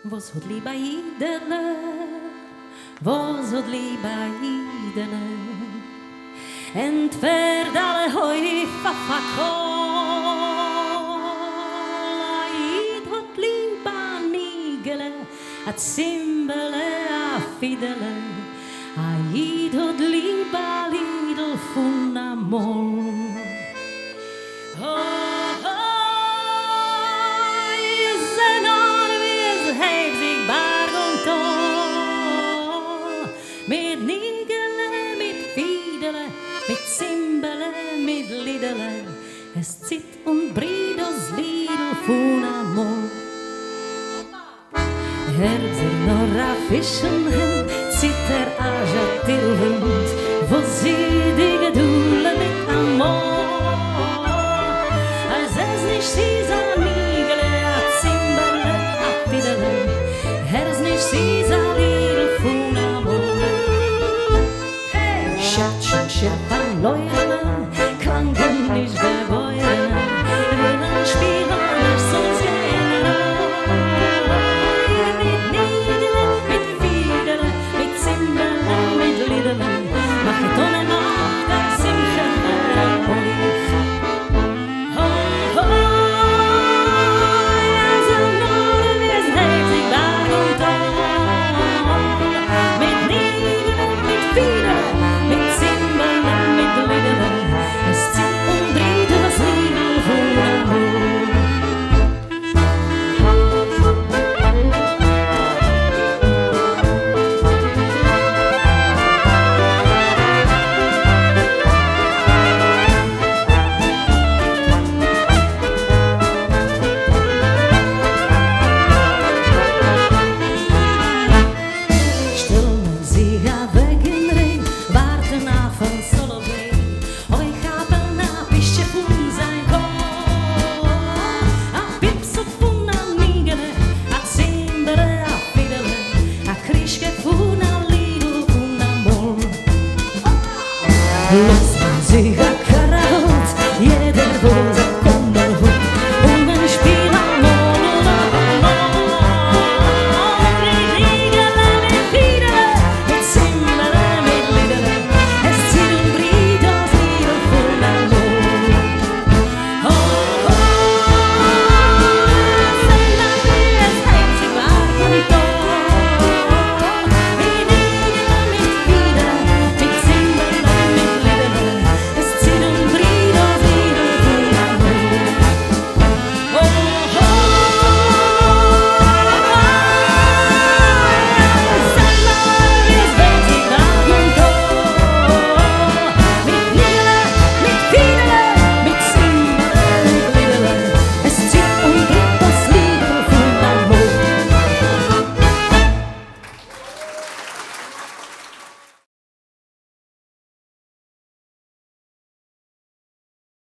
Was hat lieber yidele? Was hat lieber yidele? Entfert alle hoykh Yid hat lieber nigele, a tsimbele, a fidele. Yid hat lieber lidl von amor. Mit nigele, mit fidele, mit tsimbele, mit lidle. Es zit und briet das Lidl von amor. Herzer nor a fischen hen, zitter a jatir wind, wo sie die Gedule mit amor. Als es nicht sie sa nigele, a tsimbele, a fidele, es nicht sie sa Lidl von amor. Schatschen, schatten, leune, klangen nicht bewohne, willen spielen, als uns gehen. Mit nigele, mit fidele, mit tsimbele, mit lidle, mach ich ohne noch der Simche hoykh.